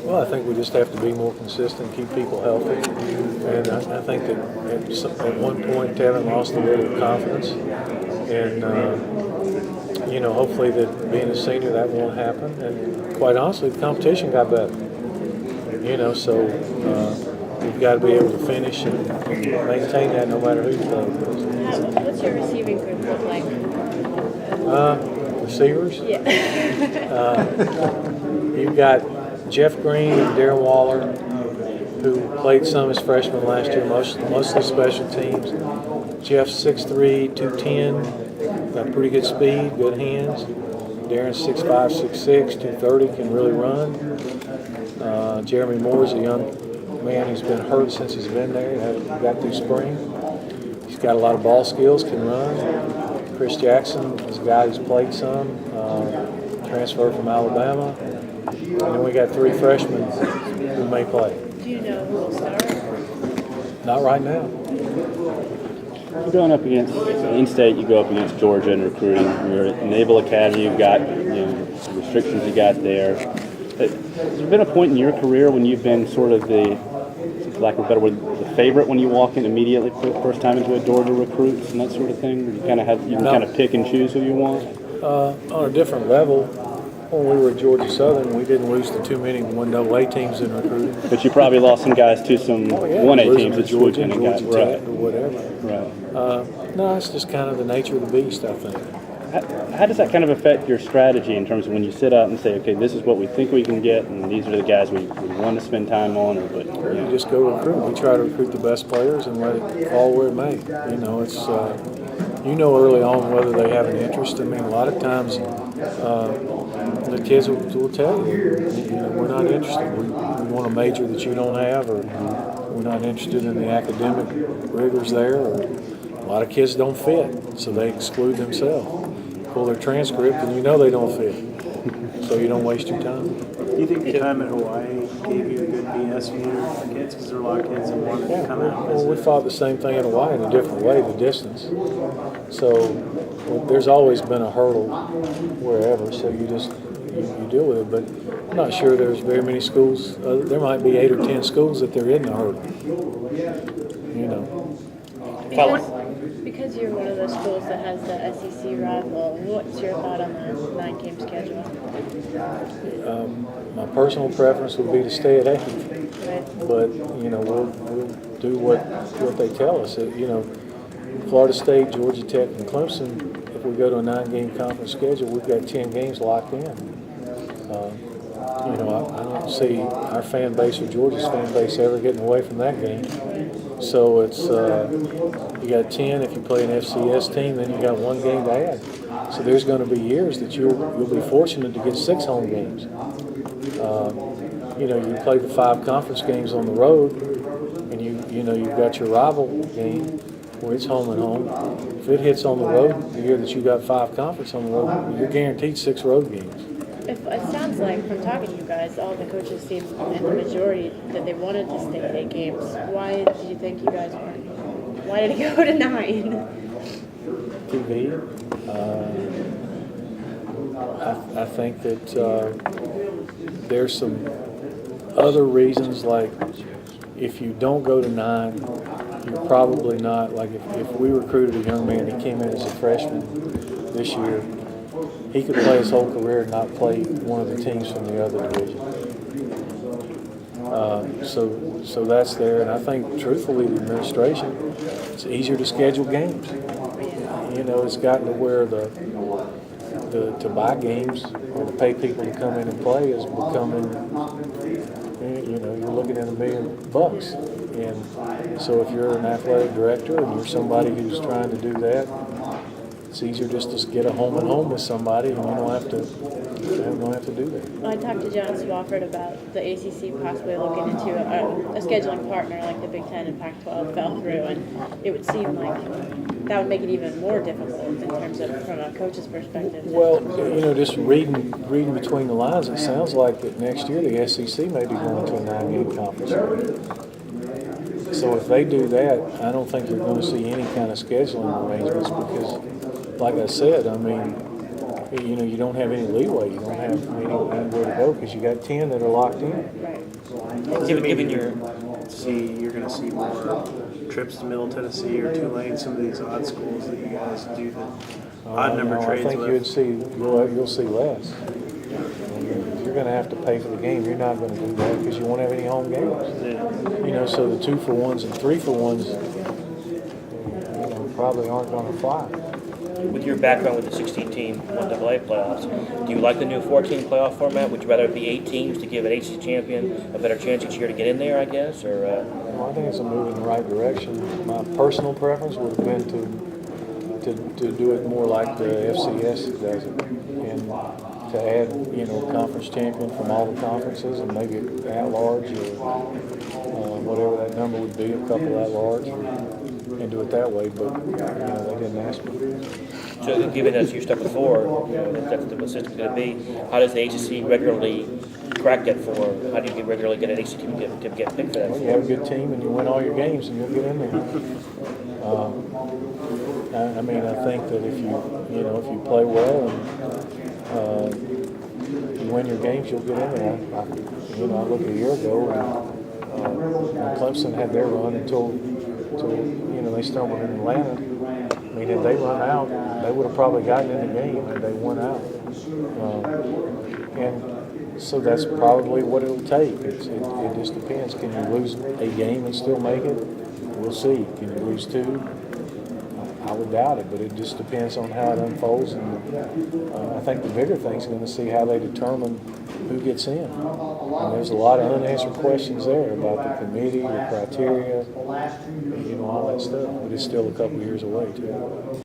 Well, I think we just have to be more consistent, keep people healthy. And I think that at one point, Tevin lost a little confidence. And, hopefully that being a senior, that won't happen. And quite honestly, the competition got better. So we've got to be able to finish and maintain that no matter who you play with. What's your receiving group look like? Receivers? Yeah. You've got Jeff Green and Darren Waller, who played some as freshmen last year, mostly special teams. Jeff's 6'3", 210, got pretty good speed, good hands. Darren's 6'5", 6'6", 230, can really run. Jeremy Moore's a young man who's been hurt since he's been there, got through spring. He's got a lot of ball skills, can run. Chris Jackson is a guy who's played some, transferred from Alabama. And then we got 3 freshmen who may play. Do you know who will start? Not right now. You're going up against in-state. You go up against Georgia in recruiting. You're at Naval Academy. You've got some restrictions you got there. Has there been a point in your career when you've been sort of the, for lack of a better word, the favorite when you walk in immediately for the first time into a door to recruits and that sort of thing? You kind of kind of pick and choose who you want. On a different level, when we were at Georgia Southern, we didn't lose to too many 1AA teams in recruiting. But you probably lost some guys to some 1A teams that Georgia and Tech right or whatever. Right. No, it's just kind of the nature of the beast, I think. How does that kind of affect your strategy in terms of when you sit out and say, okay, this is what we think we can get, and these are the guys we want to spend time on? You just go recruit. We try to recruit the best players and let it fall where it may. It's early on whether they have an interest. I mean, a lot of times the kids will tell you, we're not interested. We want a major that you don't have, or we're not interested in the academic rigors there. Or a lot of kids don't fit, so they exclude themselves. Pull their transcript, and they don't fit. So you don't waste your time. Do you think the time in Hawaii gave you a good BS meter for kids? Because there are a lot of kids that wanted to come out and visit. Well, we fought the same thing in Hawaii in a different way, the distance. So there's always been a hurdle wherever, so you deal with it. But I'm not sure there's very many schools. There might be 8 or 10 schools that there isn't a hurdle. Because you're one of those schools that has the SEC rival, what's your thought on the 9-game schedule? My personal preference would be to stay at 8. Right. But, we'll do what they tell us. Florida State, Georgia Tech, and Clemson, if we go to a 9-game conference schedule, we've got 10 games locked in. I don't see our fan base or Georgia's fan base ever getting away from that game. So it's you got 10. If you play an FCS team, then you got 1 game to add. So there's going to be years that you'll be fortunate to get 6 home games. You play the 5 conference games on the road, and you've got your rival game where it's home and home. If it hits on the road, the year that you got 5 conference on the road, you're guaranteed 6 road games. It sounds like, from talking to you guys, all the coaches seem, in the majority, that they wanted to stay at 8 games. Why did you think you guys weren't? Why did it go to 9? TV. I think that there's some other reasons, like if you don't go to 9, you're probably not, like if we recruited a young man, he came in as a freshman this year, he could play his whole career and not play one of the teams from the other division. So that's there, and I think, truthfully, the administration, it's easier to schedule games. It's gotten to where to buy games or to pay people to come in and play is becoming, you're looking at $1 million. And so if you're an athletic director and you're somebody who's trying to do that, it's easier just to get a home and home with somebody, and you don't have to do that. Well, I talked to John Swofford about the ACC possibly looking into a scheduling partner like the Big Ten and Pac-12 fell through, and it would seem like that would make it even more difficult in terms of from a coach's perspective. Well, just reading between the lines, it sounds like that next year the SEC may be going to a 9-game conference. So if they do that, I don't think you're going to see any kind of scheduling arrangements because, like I said, I mean, you know, you don't have any leeway. You don't have anywhere to go because you got 10 that are locked in. Right. Given your You're going to see more trips to Middle Tennessee or Tulane, some of these odd schools that you guys do the odd number I trades think with. you'll see less. If you're going to have to pay for the game, you're not going to do that because you won't have any home games. You know, so the 2-for-1s and 3-for-1s, you know, probably aren't going to fly. with your background with the 16-team 1AA playoffs, do you like the new 14 playoff format? Would you rather it be 8 teams to give an ACC champion a better chance each year to get in there, I guess? Or Well, I think it's a move in the right direction. My personal preference would have been to do it more like the FCS does it, and to add, you know, a conference champion from all the conferences, and maybe at large or whatever that number would be, a couple at large, and do it that way. But you know, they didn't ask me. so, given that you're stuck with 4, you know, that's the system's going to be. How does the ACC regularly crack that 4? How do you regularly get an ACC team to get picked for that Well, 4? you have a good team and you win all your games, and you'll get in there. I mean, I think that if you play well and you win your games, you'll get in there. I look at a year ago and Clemson had their run until they stumbled in Atlanta. I mean, if they run out, they would have probably gotten in the game, and they won out. And so that's probably what it'll take. It just depends. Can you lose a game and still make it? We'll see. Can you lose 2? I would doubt it, but it just depends on how it unfolds. And I think the bigger thing is going to see how they determine who gets in. And there's a lot of unanswered questions there about the committee, the criteria, all that stuff. But it's still a couple years away, too.